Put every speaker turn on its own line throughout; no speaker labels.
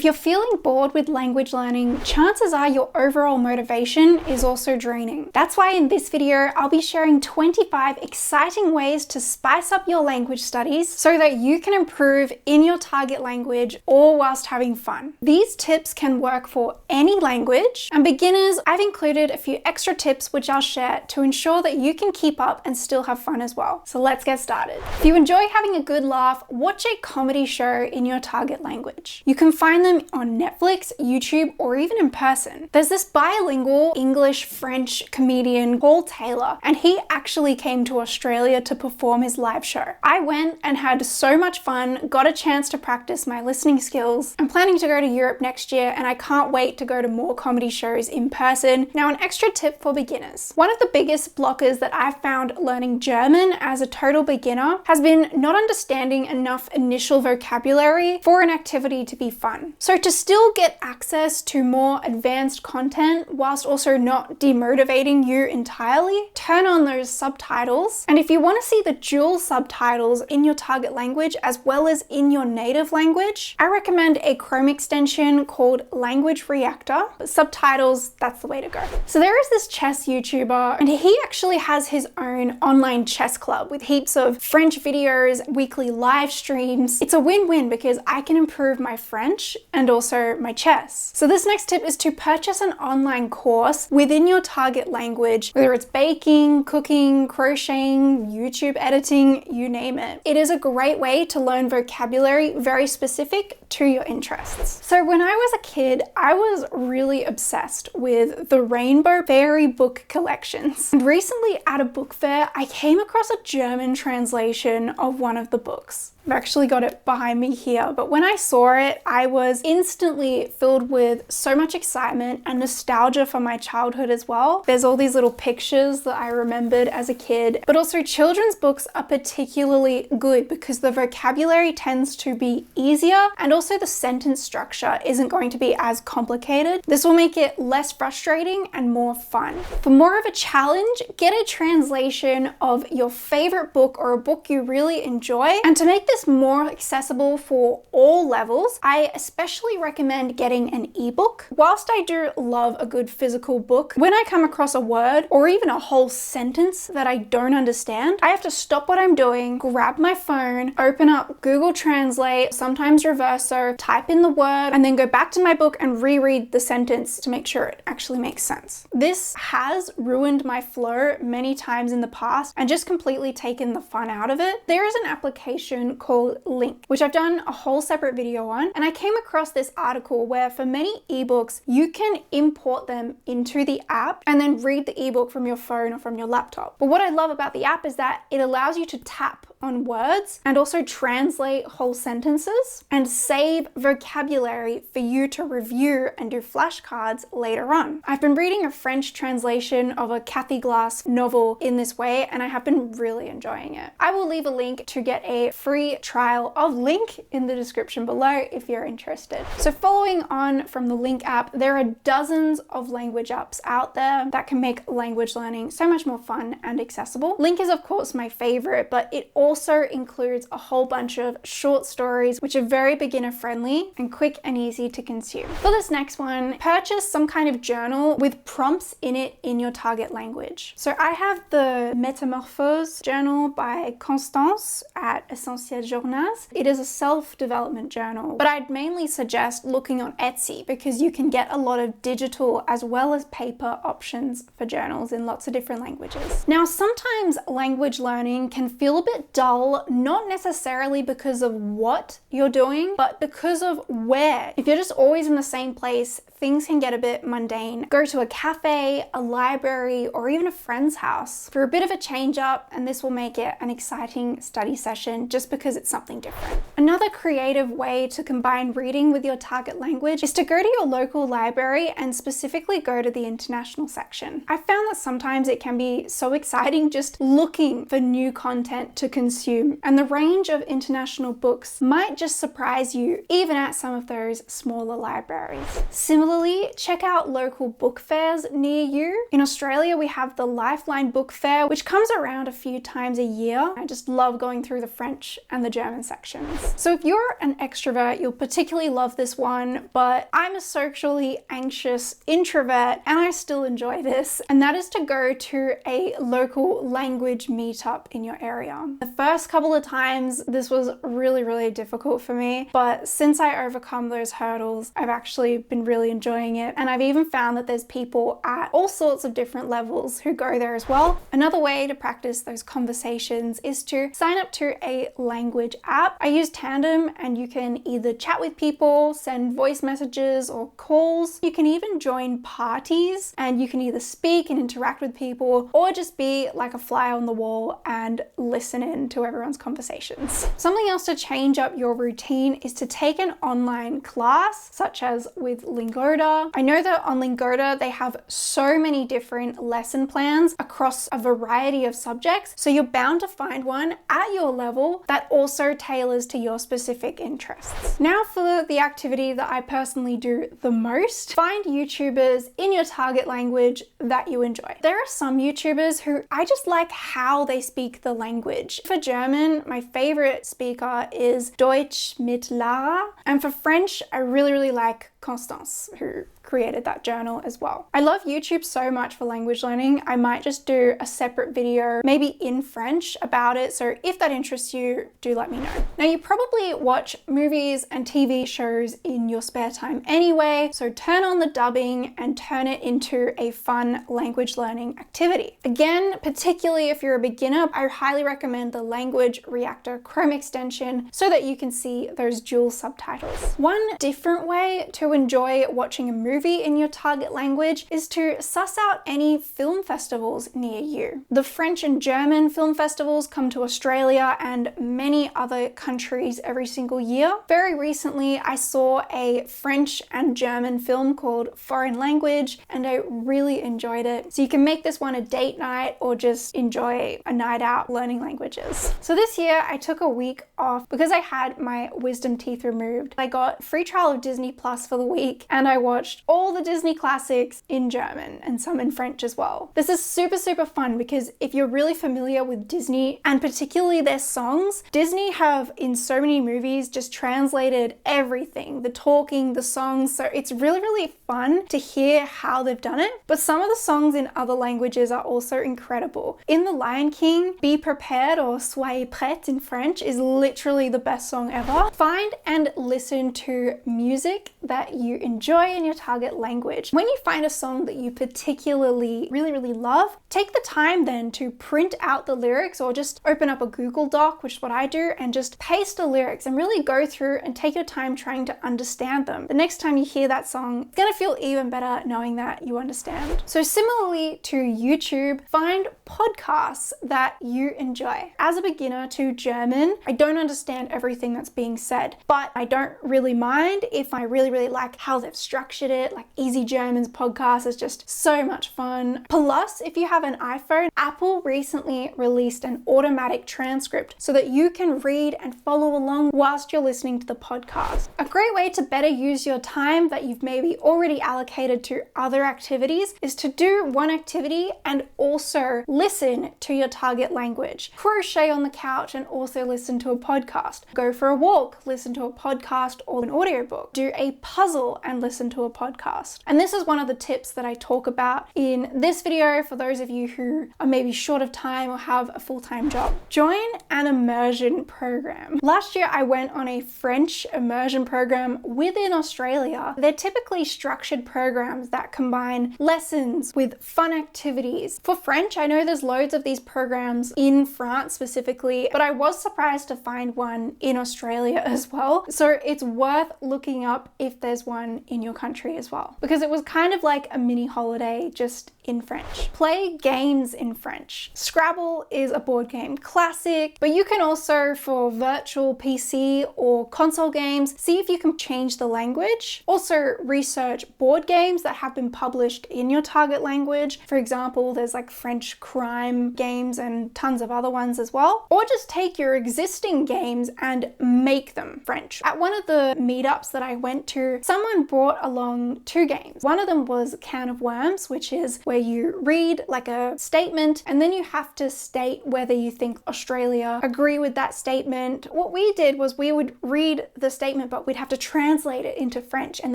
If you're feeling bored with language learning, chances are your overall motivation is also draining. That's why in this video, I'll be sharing 25 exciting ways to spice up your language studies so that you can improve in your target language all whilst having fun. These tips can work for any language, and beginners, I've included a few extra tips which I'll share to ensure that you can keep up and still have fun as well. So let's get started. If you enjoy having a good laugh, watch a comedy show in your target language. You can find them on Netflix, YouTube, or even in person. There's this bilingual English-French comedian, Paul Taylor, and he actually came to Australia to perform his live show. I went and had so much fun, got a chance to practice my listening skills. I'm planning to go to Europe next year, and I can't wait to go to more comedy shows in person. Now, an extra tip for beginners. One of the biggest blockers that I've found learning German as a total beginner has been not understanding enough initial vocabulary for an activity to be fun. So to still get access to more advanced content whilst also not demotivating you entirely, turn on those subtitles. And if you want to see the dual subtitles in your target language as well as in your native language, I recommend a Chrome extension called Language Reactor. But subtitles, that's the way to go. So there is this chess YouTuber, and he actually has his own online chess club with heaps of French videos, weekly live streams. It's a win-win because I can improve my French and also my chess. So this next tip is to purchase an online course within your target language, whether it's baking, cooking, crocheting, YouTube editing, you name it. It is a great way to learn vocabulary very specific to your interests. So when I was a kid, I was really obsessed with the Rainbow Fairy book collections. And recently at a book fair, I came across a German translation of one of the books. I've actually got it behind me here, but when I saw it, I was instantly filled with so much excitement and nostalgia for my childhood as well. There's all these little pictures that I remembered as a kid, but also children's books are particularly good because the vocabulary tends to be easier and also the sentence structure isn't going to be as complicated. This will make it less frustrating and more fun. For more of a challenge, get a translation of your favorite book or a book you really enjoy, and to make this more accessible for all levels, I especially recommend getting an ebook. Whilst I do love a good physical book, when I come across a word or even a whole sentence that I don't understand, I have to stop what I'm doing, grab my phone, open up Google Translate, sometimes Reverso, type in the word, and then go back to my book and reread the sentence to make sure it actually makes sense. This has ruined my flow many times in the past and just completely taken the fun out of it. There is an application called Link, which I've done a whole separate video on, and I came across this article where for many ebooks, you can import them into the app and then read the ebook from your phone or from your laptop. But what I love about the app is that it allows you to tap on words and also translate whole sentences and save vocabulary for you to review and do flashcards later on. I've been reading a French translation of a Cathy Glass novel in this way, and I have been really enjoying it. I will leave a link to get a free trial of Link in the description below if you're interested. So following on from the Link app, there are dozens of language apps out there that can make language learning so much more fun and accessible. Link is of course my favorite, but it also includes a whole bunch of short stories which are very beginner friendly and quick and easy to consume. For this next one, purchase some kind of journal with prompts in it in your target language. So I have the Metamorphose journal by Constance at Essentiel Journals. It is a self-development journal, but I'd mainly suggest looking on Etsy because you can get a lot of digital as well as paper options for journals in lots of different languages. Now, sometimes language learning can feel a bit dull, not necessarily because of what you're doing, but because of where. If you're just always in the same place, things can get a bit mundane. Go to a cafe, a library, or even a friend's house for a bit of a change up, and this will make it an exciting study session just because it's something different. Another creative way to combine reading with your target language is to go to your local library and specifically go to the international section. I found that sometimes it can be so exciting just looking for new content to consume consume. And the range of international books might just surprise you, even at some of those smaller libraries. Similarly, check out local book fairs near you. In Australia, we have the Lifeline Book Fair, which comes around a few times a year. I just love going through the French and the German sections. So if you're an extrovert, you'll particularly love this one, but I'm a socially anxious introvert and I still enjoy this, and that is to go to a local language meetup in your area. The first couple of times this was really difficult for me, but since I overcome those hurdles, I've actually been really enjoying it, and I've even found that there's people at all sorts of different levels who go there as well. Another way to practice those conversations is to sign up to a language app. I use Tandem, and you can either chat with people, send voice messages or calls. You can even join parties and you can either speak and interact with people or just be like a fly on the wall and listen in to everyone's conversations. Something else to change up your routine is to take an online class, such as with Lingoda. I know that on Lingoda they have so many different lesson plans across a variety of subjects, so you're bound to find one at your level that also tailors to your specific interests. Now for the activity that I personally do the most, find YouTubers in your target language that you enjoy. There are some YouTubers who I just like how they speak the language. For German, my favorite speaker is Deutsch mit Lara, and for French, I really like Constance, who created that journal as well. I love YouTube so much for language learning. I might just do a separate video, maybe in French, about it. So if that interests you, do let me know. Now, you probably watch movies and TV shows in your spare time anyway, so turn on the dubbing and turn it into a fun language learning activity. Again, particularly if you're a beginner, I highly recommend the Language Reactor Chrome extension so that you can see those dual subtitles. One different way to enjoy watching a movie in your target language is to suss out any film festivals near you. The French and German film festivals come to Australia and many other countries every single year. Very recently, I saw a French and German film called Foreign Language, and I really enjoyed it. So you can make this one a date night or just enjoy a night out learning languages. So this year, I took a week off because I had my wisdom teeth removed. I got free trial of Disney Plus for the week, and I watched all the Disney classics in German and some in French as well. This is super fun because if you're really familiar with Disney and particularly their songs, Disney have in so many movies just translated everything, the talking, the songs, so it's really fun to hear how they've done it. But some of the songs in other languages are also incredible. In The Lion King, Be Prepared, or Soyez prête in French, is literally the best song ever. Find and listen to music that you enjoy in your target language. When you find a song that you particularly really love, take the time then to print out the lyrics or just open up a Google Doc, which is what I do, and just paste the lyrics and really go through and take your time trying to understand them. The next time you hear that song, it's gonna feel even better knowing that you understand. So similarly to YouTube, find podcasts that you enjoy. As a beginner to German, I don't understand everything that's being said, but I don't really mind if I really like how they've structured it. Like Easy German's podcast is just so much fun. Plus, if you have an iPhone, Apple recently released an automatic transcript so that you can read and follow along whilst you're listening to the podcast. A great way to better use your time that you've maybe already allocated to other activities is to do one activity and also listen to your target language. Crochet on the couch and also listen to a podcast. Go for a walk, listen to a podcast or an audiobook. Do a puzzle and listen to a podcast. And this is one of the tips that I talk about in this video for those of you who are maybe short of time or have a full-time job. Join an immersion program. Last year I went on a French immersion program within Australia. They're typically structured programs that combine lessons with fun activities. For French, I know there's loads of these programs in France specifically, but I was surprised to find one in Australia as well. So it's worth looking up if there's one in your country as well, because it was kind of like a mini holiday just in French. Play games in French. Scrabble is a board game classic, but you can also, for virtual PC or console games, see if you can change the language. Also research board games that have been published in your target language. For example, there's like French crime games and tons of other ones as well. well, or just take your existing games and make them French. At one of the meetups that I went to, someone brought along 2 games. One of them was Can of Worms, which is where you read like a statement and then you have to state whether you think Australia agree with that statement. What we did was we would read the statement, but we'd have to translate it into French, and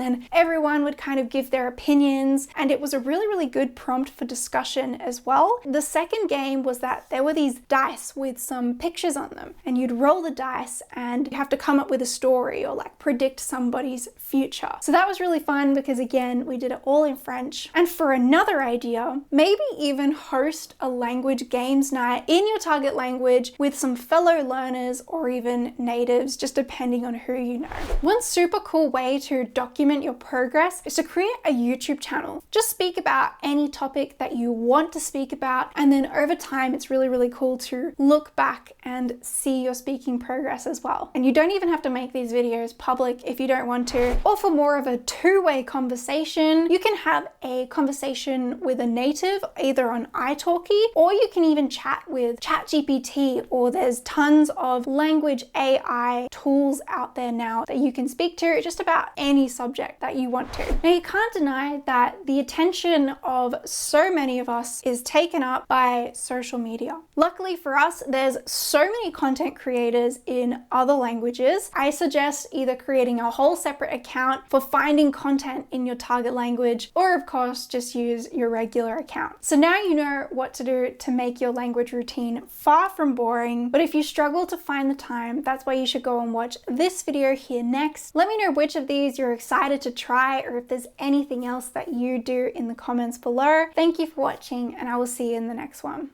then everyone would kind of give their opinions, and it was a really, really good prompt for discussion as well. The second game was that there were these dice with some pictures on them, and you'd roll the dice and you have to come up with a story or like predict somebody's future. So that was really fun because again, we did it all in French. And for another idea, maybe even host a language games night in your target language with some fellow learners or even natives, just depending on who you know. One super cool way to document your progress is to create a YouTube channel. Just speak about any topic that you want to speak about, and then over time it's really, really cool to look back and see your speaking progress as well. And you don't even have to make these videos public if you don't want to. Or for more of a two-way conversation, you can have a conversation with a native either on italki, or you can even chat with ChatGPT, or there's tons of language AI tools out there now that you can speak to just about any subject that you want to. Now, you can't deny that the attention of so many of us is taken up by social media. Luckily for us, there's so many content creators in other languages. I suggest either creating a whole separate account for finding content in your target language, or of course, just use your regular account. So now you know what to do to make your language routine far from boring. But if you struggle to find the time, that's why you should go and watch this video here next. Let me know which of these you're excited to try, or if there's anything else that you do in the comments below. Thank you for watching, and I will see you in the next one.